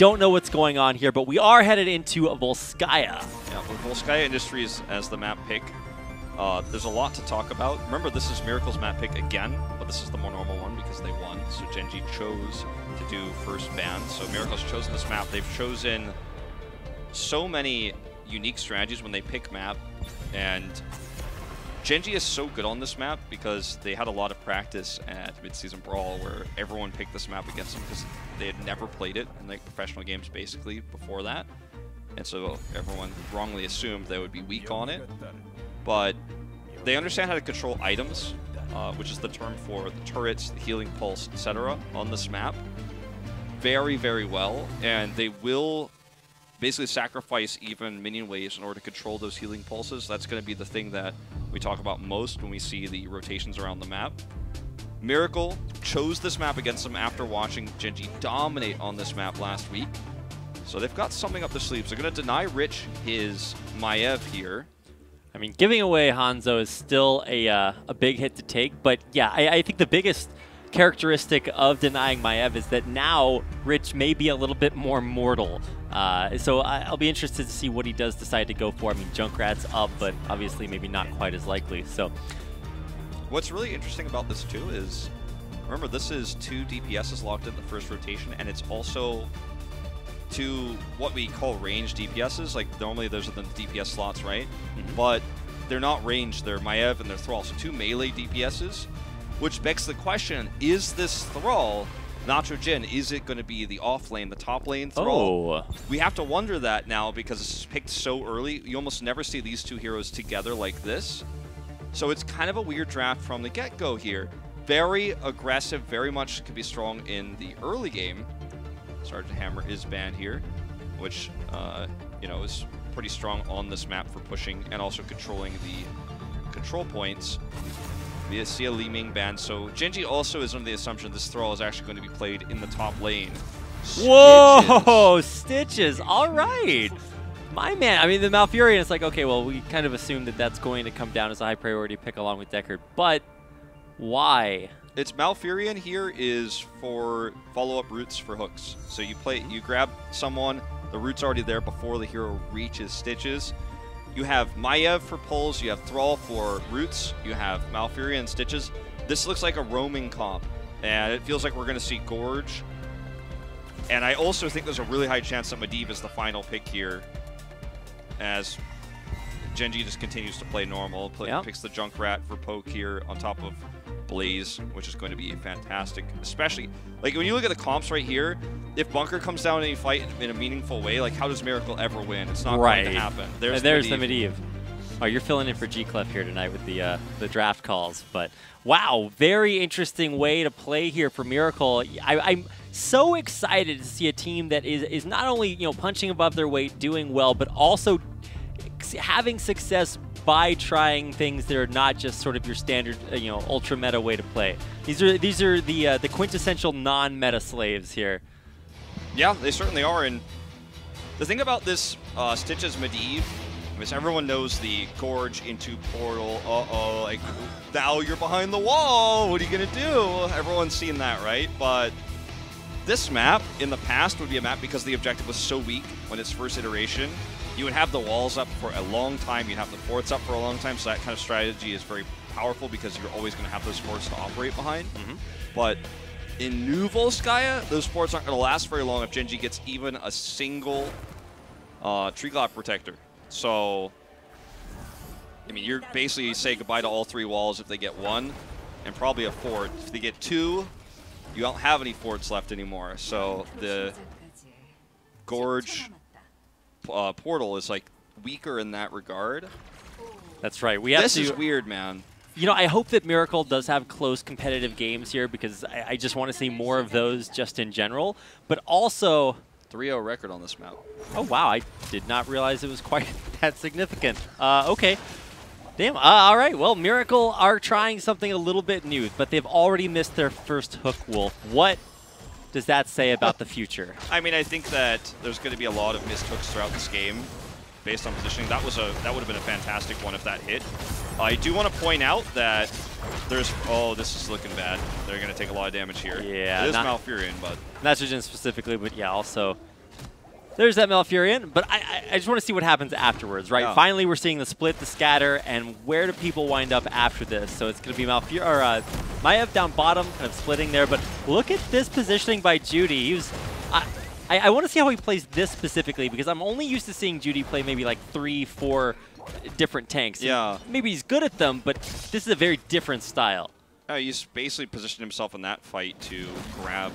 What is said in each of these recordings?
don't know what's going on here, but we are headed into Volskaya. Yeah, with Volskaya Industries as the map pick, there's a lot to talk about. Remember, this is Miracle's map pick again, but this is the more normal one because they won. So Gen.G chose to do first ban. So Miracle's chosen this map. They've chosen so many unique strategies when they pick map, and Gen.G is so good on this map because they had a lot of practice at Mid-Season Brawl where everyone picked this map against them because they had never played it in like professional games basically before that. And so everyone wrongly assumed they would be weak on it. But they understand how to control items, which is the term for the turrets, the healing pulse, etc. on this map very, very well. And they will basically sacrifice even minion waves in order to control those healing pulses. That's going to be the thing that we talk about most when we see the rotations around the map. Miracle chose this map against them after watching Gen.G dominate on this map last week. So they've got something up their sleeves. They're going to deny Rich his Maiev here. I mean, giving away Hanzo is still a big hit to take, but yeah, I think the biggest characteristic of denying Maiev is that now Rich may be a little bit more mortal. So I'll be interested to see what he does decide to go for. I mean, Junkrat's up, but obviously maybe not quite as likely. So what's really interesting about this too is, remember, this is 2 DPSs locked in the first rotation, and it's also 2 what we call ranged DPSs. Like normally those are the DPS slots, right? But they're not ranged, they're Maiev and they're Thrall. So 2 melee DPSs, which begs the question, is this Thrall Nacho Jin, is it going to be the off lane, the top lane Thrall? Oh. We have to wonder that now because it's picked so early. You almost never see these 2 heroes together like this. So it's kind of a weird draft from the get-go here. Very aggressive, very much could be strong in the early game. Sergeant Hammer is banned here, which, you know, is pretty strong on this map for pushing and also controlling the control points. We see a Li Ming ban, so Gen.G also is under the assumption this Thrall is actually going to be played in the top lane. Whoa! Stitches! All right! My man, I mean, the Malfurion, it's like, okay, well, we kind of assumed that that's going to come down as a high priority pick along with Deckard, but why? It's Malfurion here is for follow-up roots for hooks. So you grab someone, the root's already there before the hero reaches Stitches. You have Maiev for pulls, you have Thrall for roots, you have Malfurion and Stitches. This looks like a roaming comp, and it feels like we're going to see Gorge. And I also think there's a really high chance that Medivh is the final pick here, as Gen.G just continues to play normal, picks the Junkrat for poke here on top of Blaze, which is going to be fantastic, especially like when you look at the comps right here. If Bunker comes down and you fight in a meaningful way, like how does Miracle ever win? It's not going to happen. There's the Medivh. Oh, you're filling in for G-Clef here tonight with the draft calls, but wow, very interesting way to play here for Miracle. I'm so excited to see a team that is not only punching above their weight, doing well, but also having success by trying things that are not just sort of your standard, ultra meta way to play. These are the quintessential non-meta slaves here. Yeah, they certainly are. And the thing about this Stitches Medivh is everyone knows the Gorge into Portal. Uh-oh, like now you're behind the wall. What are you gonna do? Everyone's seen that, right? But this map in the past would be a map because the objective was so weak when its first iteration. You would have the walls up for a long time. You'd have the forts up for a long time. So that kind of strategy is very powerful because you're always going to have those forts to operate behind. But in New Volskaya, those forts aren't going to last very long if Gen.G gets even a single Tree Cloud Protector. So, I mean, you're basically saying goodbye to all 3 walls if they get 1, and probably a fort. If they get 2, you don't have any forts left anymore. So the Gorge portal is like weaker in that regard. That's right. This is weird, man. I hope that Miracle does have close competitive games here because I just want to see more of those just in general. But also 3-0 record on this map. Oh, wow. I did not realize it was quite that significant. Okay. Damn. All right. Well, Miracle are trying something a little bit new, but they've already missed their first hook wolf. What does that say about the future? I mean, I think that there's going to be a lot of missed hooks throughout this game based on positioning. That would have been a fantastic one if that hit. I do want to point out that there's... Oh, this is looking bad. They're going to take a lot of damage here. Yeah. It is Malfurion, but... Nitrogen specifically, but yeah, also There's that Malfurion, but I just want to see what happens afterwards, right? Yeah. Finally, we're seeing the split, the scatter, and where do people wind up after this? So it's going to be Maiev down bottom, kind of splitting there, but look at this positioning by Judy. He was, I want to see how he plays this specifically, because I'm only used to seeing Judy play maybe like 3, 4 different tanks. Yeah. Maybe he's good at them, but this is a very different style. He's basically positioned himself in that fight to grab,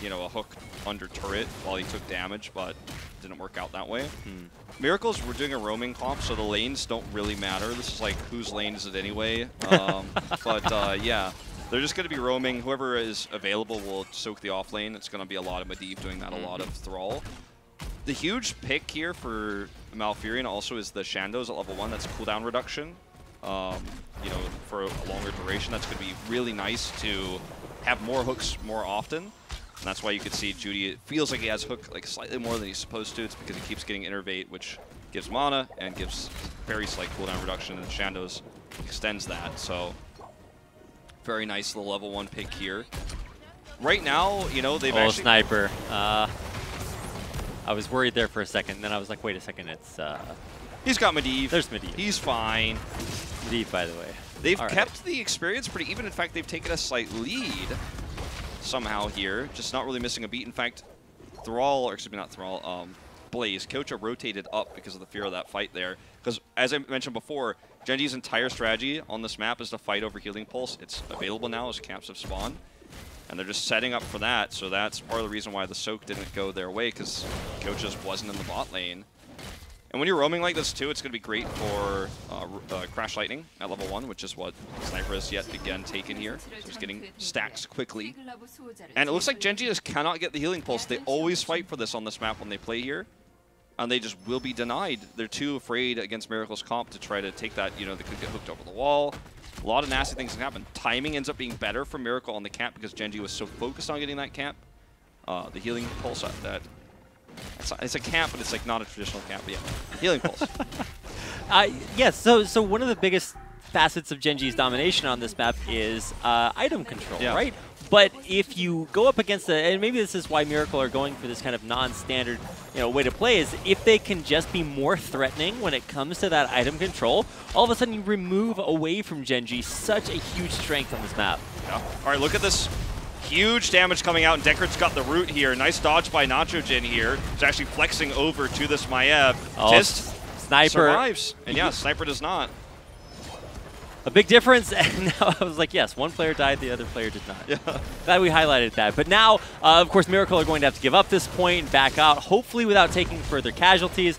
you know, a hook under turret while he took damage, but didn't work out that way. Miracles, we're doing a roaming comp, so the lanes don't really matter. This is like, whose lane is it anyway? Yeah, they're just going to be roaming. Whoever is available will soak the off lane. It's going to be a lot of Medivh doing that, a lot of Thrall. The huge pick here for Malfurion also is the Shandos at level 1. That's cooldown reduction. You know, for a longer duration, that's going to be really nice to have more hooks more often. And that's why you can see Judy, it feels like he has hook like slightly more than he's supposed to. It's because he keeps getting Innervate, which gives mana and gives very slight cooldown reduction, and Shandos extends that. So very nice little level 1 pick here. Right now, you know, they've actually... Sniper. I was worried there for a second, and then I was like, wait a second, it's... He's got Medivh. There's Medivh. He's fine. Medivh, by the way. They've kept the experience pretty even. In fact, they've taken a slight lead somehow here, just not really missing a beat. In fact, Thrall, or excuse me, not Thrall, Blaze, Kyocha rotated up because of the fear of that fight there. Because, as I mentioned before, Gen.G's entire strategy on this map is to fight over Healing Pulse. It's available now as camps have spawned, and they're just setting up for that. So that's part of the reason why the soak didn't go their way, because Kyocha wasn't in the bot lane. And when you're roaming like this too, it's going to be great for Crash Lightning at level 1, which is what Sniper has yet again taken here. So he's getting stacks quickly. And it looks like Gen.G just cannot get the Healing Pulse. They always fight for this on this map when they play here. And they just will be denied. They're too afraid against Miracle's comp to try to take that. You know, they could get hooked over the wall. A lot of nasty things can happen. Timing ends up being better for Miracle on the camp because Gen.G was so focused on getting that camp. The Healing Pulse that... It's a camp, but it's like not a traditional camp. But yeah, Healing Pulse. Yes, so one of the biggest facets of Gen.G's domination on this map is item control, right? But if you go up against and maybe this is why Miracle are going for this kind of non-standard, you know, way to play, is if they can just be more threatening when it comes to that item control, all of a sudden you remove away from Gen.G such a huge strength on this map. Yeah. All right, look at this. Huge damage coming out, and Deckard's got the root here. Nice dodge by Nachogen here. He's actually flexing over to this Maiev. Tist Sniper survives, and yeah, Sniper does not. A big difference, and now I was like, yes, one player died, the other player did not. Yeah. Glad we highlighted that. But now, of course, Miracle are going to have to give up this point and back out, hopefully without taking further casualties.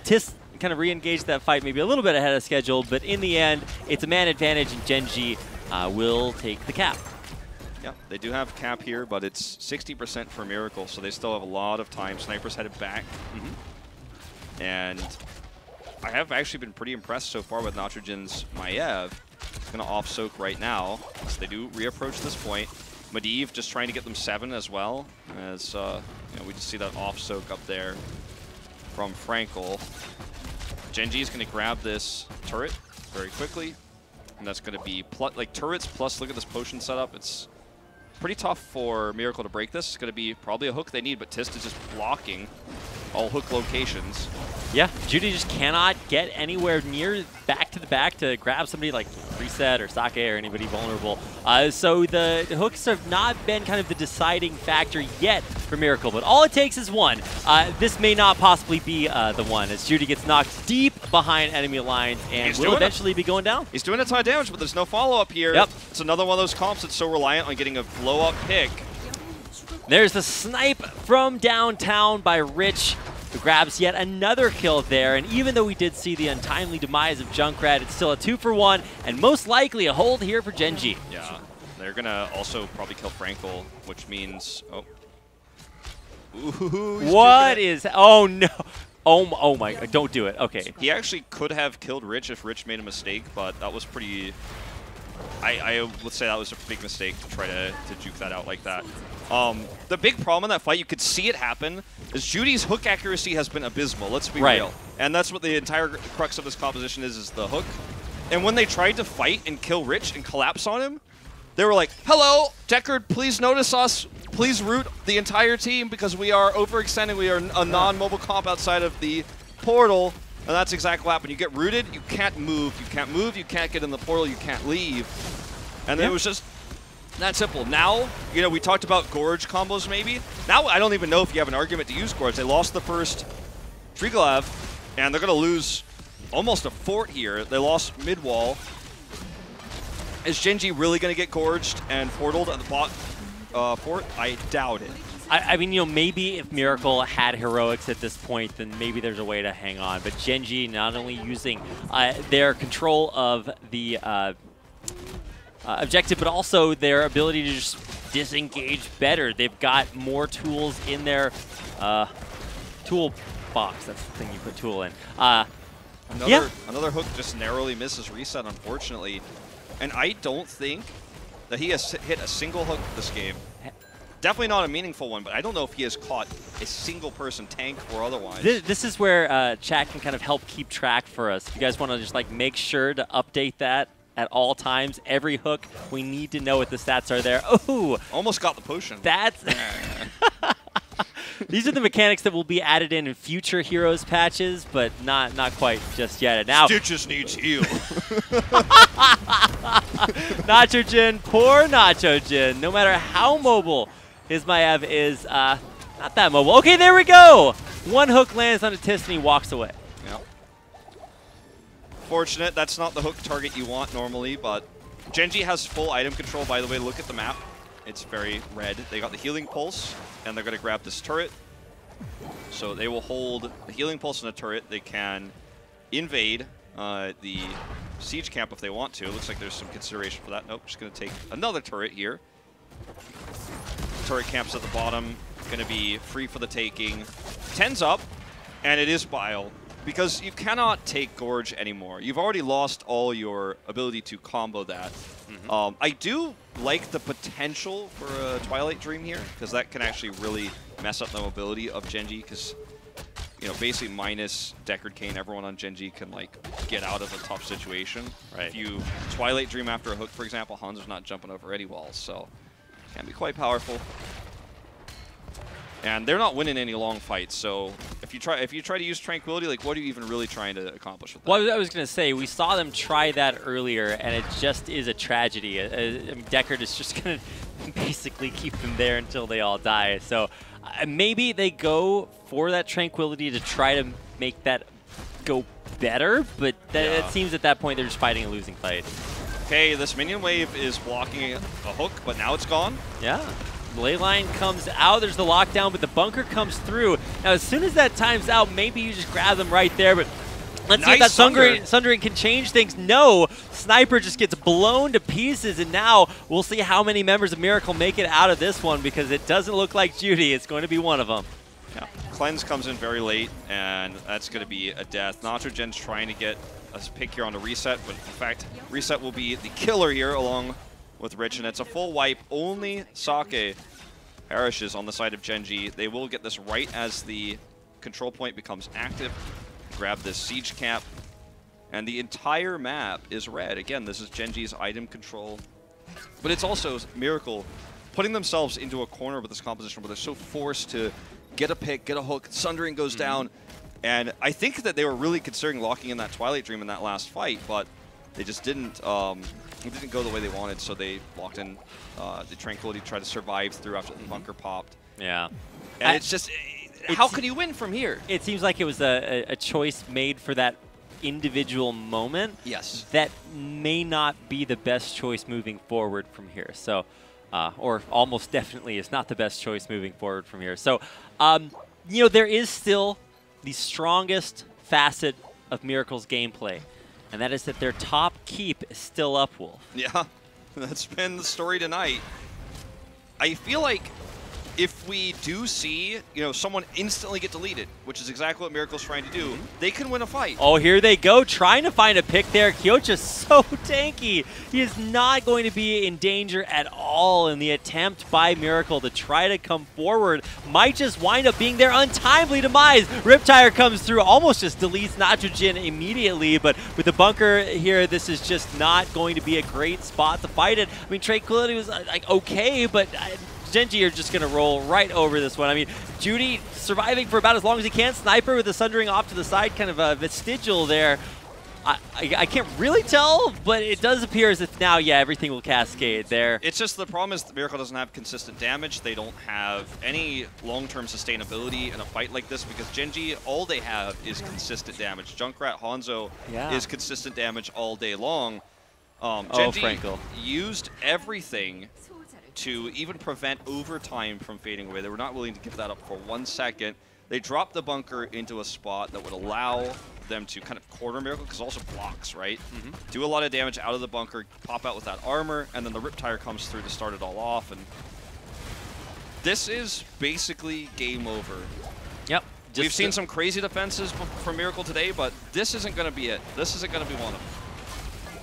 Tist kind of re-engaged that fight maybe a little bit ahead of schedule, but in the end, it's a man advantage, and Gen.G will take the cap. Yeah, they do have cap here, but it's 60% for Miracle, so they still have a lot of time. Sniper's headed back. And I have actually been pretty impressed so far with Nachogen's Maiev. He's going to off-soak right now, so they do reapproach this point. Medivh just trying to get them 7 as well, as you know, we just see that off-soak up there from Frankel. Gen.G is going to grab this turret very quickly, and that's going to be like turrets plus look at this potion setup. It's pretty tough for Miracle to break this. It's going to be probably a hook they need, but Tist is just blocking all hook locations. Yeah, Judy just cannot get anywhere near back to the back to grab somebody like Reset or Sake or anybody vulnerable. So the hooks have not been kind of the deciding factor yet for Miracle, but all it takes is one. This may not possibly be the one, as Judy gets knocked deep behind enemy lines and will eventually be going down. He's doing a ton of damage, but there's no follow-up here. Yep. It's another one of those comps that's so reliant on getting a blow-up pick. There's the snipe from downtown by Rich, who grabs yet another kill there. And even though we did see the untimely demise of Junkrat, it's still a 2-for-1 and most likely a hold here for Gen.G. Yeah, they're going to also probably kill Frankel, which means... Oh. Ooh, what is... Oh, no. Oh my... Don't do it. Okay. He actually could have killed Rich if Rich made a mistake, but that was pretty... I would say that was a big mistake to try to juke that out like that. The big problem in that fight, you could see it happen, is Judy's hook accuracy has been abysmal, let's be real. And that's what the entire crux of this composition is the hook. And when they tried to fight and kill Rich and collapse on him, they were like, hello, Deckard, please notice us. please root the entire team because we are overextending. We are a non-mobile comp outside of the portal, and that's exactly what happened. You get rooted, you can't move. You can't move, you can't get in the portal, you can't leave. And then it was just that simple. Now, you know, we talked about Gorge combos maybe. Now I don't even know if you have an argument to use Gorge. They lost the first Triglav, and they're going to lose almost a fort here. They lost mid-wall. Is Gen.G really going to get gorged and portaled at the bot fort? I doubt it. I mean, you know, maybe if Miracle had heroics at this point, then maybe there's a way to hang on. But Gen.G not only using their control of the objective, but also their ability to just disengage better. They've got more tools in their tool box. That's the thing you put tool in. Another hook just narrowly misses reset, unfortunately. And I don't think that he has hit a single hook this game. Definitely not a meaningful one, but I don't know if he has caught a single person, tank or otherwise. This is where chat can kind of help keep track for us. If you guys want to just like make sure to update that at all times, every hook, we need to know what the stats are there. Oh! Almost got the potion. That's... These are the mechanics that will be added in future Heroes patches, but not quite just yet. And now Stitches needs heal. Nachogen, poor Nachogen. No matter how mobile his Maiev is, not that mobile. Okay, there we go. One hook lands on a Tis and he walks away. Yep. Fortunate, that's not the hook target you want normally, but Gen.G has full item control, by the way. Look at the map. It's very red. They got the healing pulse, and they're going to grab this turret. So they will hold the healing pulse in a turret. They can invade the siege camp if they want to. Looks like there's some consideration for that. Nope, just going to take another turret here. Turret camp's at the bottom. Going to be free for the taking. 10's up, and it is Bile. Because you cannot take Gorge anymore. You've already lost all your ability to combo that. I do like the potential for a Twilight Dream here, because that can actually really mess up the mobility of Gen.G, because, you know, basically minus Deckard Cain, everyone on Gen.G can, like, get out of a tough situation. Right. If you Twilight Dream after a hook, for example, Hanzo's not jumping over any walls, so it can be quite powerful. And they're not winning any long fights, so if you try to use Tranquility, like, what are you even really trying to accomplish with that? Well, I was going to say, we saw them try that earlier, and it just is a tragedy. I mean, Deckard is just going to basically keep them there until they all die. So maybe they go for that Tranquility to try to make that go better, but it seems at that point they're just fighting a losing fight. Okay, this minion wave is blocking a hook, but now it's gone. Yeah. Leyline comes out, there's the lockdown, but the bunker comes through. Now, as soon as that time's out, maybe you just grab them right there, but let's see if that Sundering can change things. No, Sniper just gets blown to pieces, and now we'll see how many members of Miracle make it out of this one, because it doesn't look like Judy. It's going to be one of them. Yeah. Cleanse comes in very late, and that's going to be a death. Nachogen's trying to get a pick here on the reset, but in fact, reset will be the killer here along with Rich, and it's a full wipe. Only Sake perishes on the side of Gen.G. They will get this right as the control point becomes active. Grab this siege camp, and the entire map is red. Again, this is Gen.G's item control, but it's also Miracle putting themselves into a corner with this composition where they're so forced to get a pick, get a hook, Sundering goes down, and I think that they were really considering locking in that Twilight Dream in that last fight, but they just didn't. It didn't go the way they wanted, so they locked in the Tranquility to try to survive through after the bunker popped. Yeah. And it's just, how can you win from here? It seems like it was a choice made for that individual moment. Yes. That may not be the best choice moving forward from here. So, or almost definitely is not the best choice moving forward from here. So, you know, there is still the strongest facet of Miracle's gameplay, and that is that their top keep is still up, Wolf. Yeah, that's been the story tonight. I feel like if we do see, you know, someone instantly get deleted, which is exactly what Miracle's trying to do, they can win a fight. Oh, here they go, trying to find a pick there. Kyocha's so tanky. He is not going to be in danger at all, in the attempt by Miracle to try to come forward might just wind up being their untimely demise. Riptire comes through, almost just deletes Nachogen immediately, but with the bunker here, this is just not going to be a great spot to fight it. I mean, Tranquility was like okay, but Gen.G are just going to roll right over this one. I mean, Judy surviving for about as long as he can. Sniper with the sundering off to the side, kind of a vestigial there. I can't really tell, but it does appear as if now, yeah, everything will cascade there. It's just the problem is that Miracle doesn't have consistent damage. They don't have any long-term sustainability in a fight like this because Gen.G, all they have is consistent damage. Junkrat Hanzo is consistent damage all day long. Gen.G used everything to even prevent overtime from fading away. They were not willing to give that up for 1 second. They dropped the bunker into a spot that would allow them to kind of corner Miracle, because it also blocks, right? Do a lot of damage out of the bunker, pop out with that armor, and then the Riptire comes through to start it all off. And this is basically game over. Yep. We've seen some crazy defenses from Miracle today, but this isn't going to be it. This isn't going to be one of them.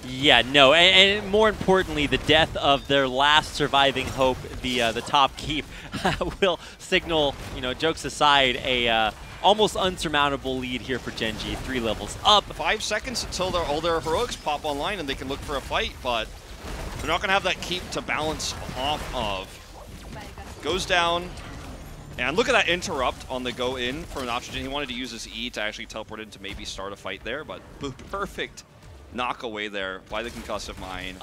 Yeah, no, and more importantly, the death of their last surviving hope, the top keep, will signal, you know, jokes aside, a almost unsurmountable lead here for Gen.G. 3 levels up. 5 seconds until all their heroics pop online and they can look for a fight, but they're not going to have that keep to balance off of. Goes down, and look at that interrupt on the go in from Nitrogen. He wanted to use his E to actually teleport in to maybe start a fight there, but perfect knock away there by the concussive mine.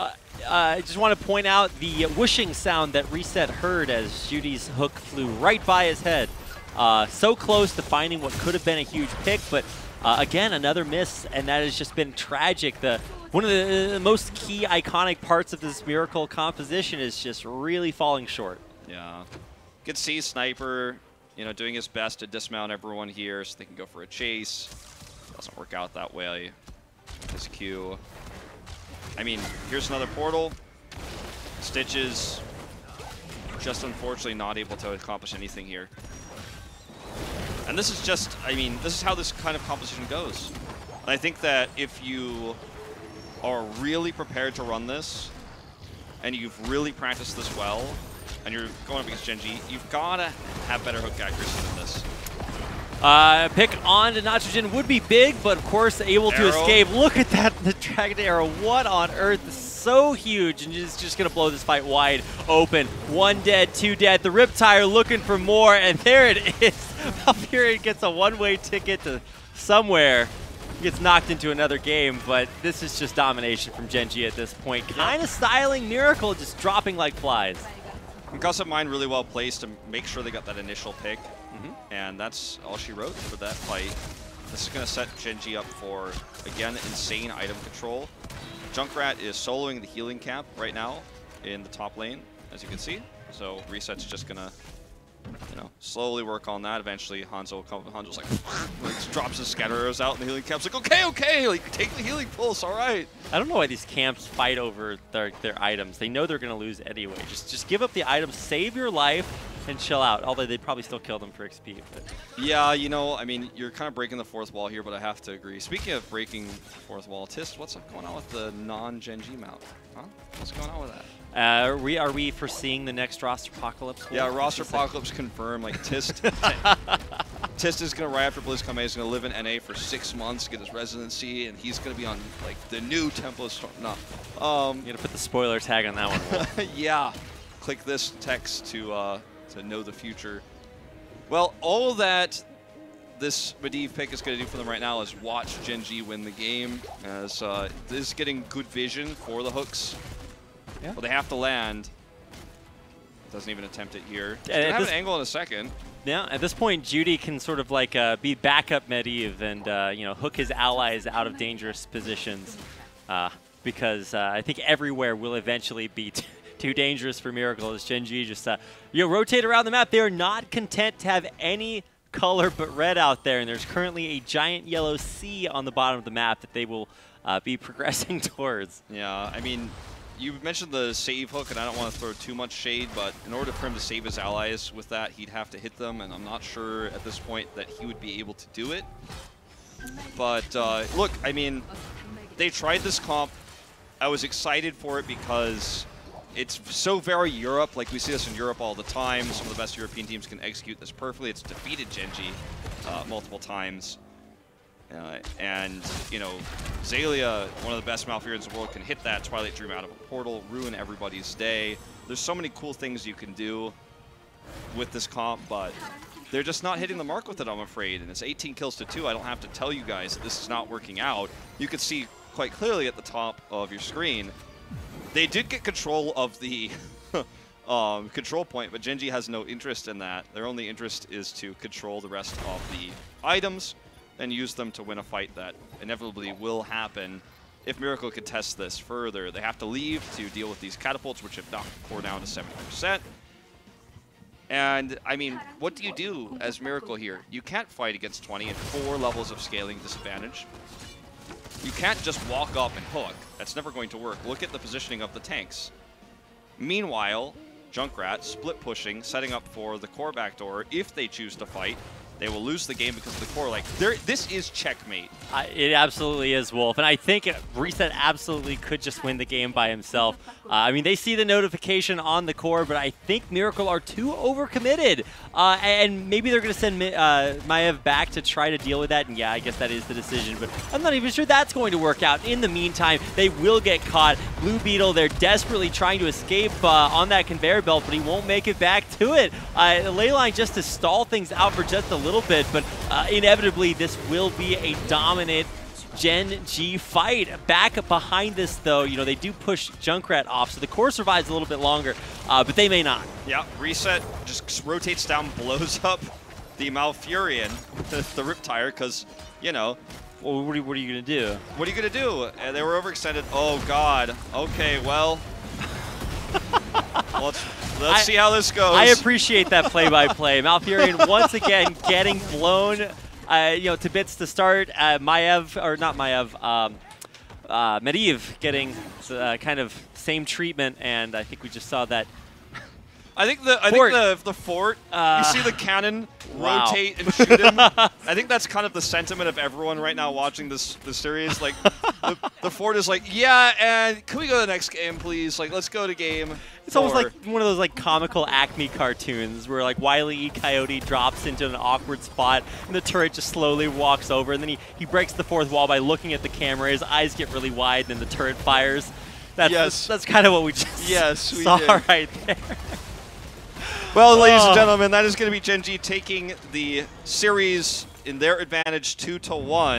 I just want to point out the whooshing sound that Reset heard as Judy's hook flew right by his head. So close to finding what could have been a huge pick, but again, another miss, and that has just been tragic. One of the most key iconic parts of this Miracle composition is just really falling short. Yeah. Good to see Sniper, you know, doing his best to dismount everyone here so they can go for a chase. Doesn't work out that way. His Q. I mean, here's another portal. Stitches just unfortunately not able to accomplish anything here. And this is just, I mean, this is how this kind of composition goes. And I think that if you are really prepared to run this, and you've really practiced this well, and you're going up against Gen.G, you've got to have better hook accuracy than this. Pick on to Nitrogen would be big, but of course able to escape. Look at that, the Dragon Arrow. What on earth? So huge, and it's just going to blow this fight wide open. 1 dead, 2 dead. The Riptire looking for more, and there it is. Valkyrian gets a one-way ticket to somewhere. He gets knocked into another game, but this is just domination from Gen.G at this point. Kind of styling Miracle, just dropping like flies. Concussive Mine really well placed to make sure they got that initial pick. And that's all she wrote for that fight. This is going to set Gen.G up for, again, insane item control. Junkrat is soloing the healing camp right now in the top lane, as you can see. So Reset's just going to, you know, slowly work on that. Eventually, Hanzo's like drops his scatter arrows out, and the healing camp's like, okay, like, take the healing pulse, all right. I don't know why these camps fight over their items. They know they're going to lose anyway. Just give up the items, save your life, and chill out. Although they'd probably still kill them for XP. But. Yeah, you know, I mean, you're kind of breaking the fourth wall here, but I have to agree. Speaking of breaking the fourth wall, Tist, what's going on with the non-Gen.G mount? Huh? What's going on with that? Are we foreseeing the next roster apocalypse? Yeah, roster apocalypse confirmed. Like Tist, Tist is gonna right after BlizzCon. He's gonna live in NA for 6 months, get his residency, and he's gonna be on like the new Temple of Storm. No, you gotta put the spoiler tag on that one. Yeah, click this text to know the future. Well, all that this Medivh pick is going to do for them right now is watch Gen.G win the game, as this is getting good vision for the hooks. Yeah. Well, they have to land. Doesn't even attempt it here. He's gonna have an angle in a second. Yeah, at this point, Judy can sort of like be backup Medivh and you know, hook his allies out of dangerous positions, because I think everywhere will eventually be too dangerous for Miracle as Gen.G just you know, rotate around the map. They are not content to have any color but red out there, and there's currently a giant yellow C on the bottom of the map that they will be progressing towards. Yeah, I mean, you mentioned the save hook, and I don't want to throw too much shade, but in order for him to save his allies with that, he'd have to hit them, and I'm not sure at this point that he would be able to do it. But look, I mean, they tried this comp. I was excited for it because it's so very Europe. Like, we see this in Europe all the time. Some of the best European teams can execute this perfectly. It's defeated Gen.G multiple times. And, you know, Zalia, one of the best Malfurions in the world, can hit that Twilight Dream out of a portal, ruin everybody's day. There's so many cool things you can do. with this comp, but they're just not hitting the mark with it, I'm afraid. And it's 18 kills to 2. I don't have to tell you guys that this is not working out. You can see quite clearly at the top of your screen, they did get control of the control point, but Gen.G has no interest in that. Their only interest is to control the rest of the items and use them to win a fight that inevitably will happen. If Miracle could test this further, they have to leave to deal with these catapults, which have knocked the core down to 70%. And, I mean, what do you do as Miracle here? You can't fight against 20 and 4 levels of scaling disadvantage. You can't just walk up and hook. That's never going to work. Look at the positioning of the tanks. Meanwhile, Junkrat split pushing, setting up for the core backdoor. If they choose to fight, they will lose the game because of the core. Like, this is checkmate. It absolutely is, Wolf. And I think Reset absolutely could just win the game by himself. I mean, they see the notification on the core, but I think Miracle are too overcommitted. And maybe they're going to send Maev back to try to deal with that. And yeah, I guess that is the decision. But I'm not even sure that's going to work out. In the meantime, they will get caught. Blue Beetle, they're desperately trying to escape on that conveyor belt, but he won't make it back to it. Leyline just to stall things out for just a little bit, but inevitably this will be a dominant Gen.G fight. Back behind this, though, you know, they do push Junkrat off, so the core survives a little bit longer, but they may not. Yeah, Reset just rotates down, blows up the Malfurion, the Riptire, because, you know. Well, what are you going to do? What are you going to do? They were overextended. Oh, God. Okay, well. Let's see how this goes. I appreciate that play-by-play. Malfurion once again getting blown, you know, to bits to start. Medivh getting kind of same treatment, and I think we just saw that. I think the fort. You see the cannon rotate and shoot him. I think that's kind of the sentiment of everyone right now watching the series. Like the fort is like, yeah, and can we go to the next game, please? Like, let's go to game. It's almost like one of those like comical Acme cartoons where like Wile E. Coyote drops into an awkward spot and the turret just slowly walks over, and then he breaks the fourth wall by looking at the camera. His eyes get really wide, and then the turret fires. That's kind of what we just saw right there. Well, ladies and gentlemen, that is going to be Gen.G taking the series in their advantage 2-1.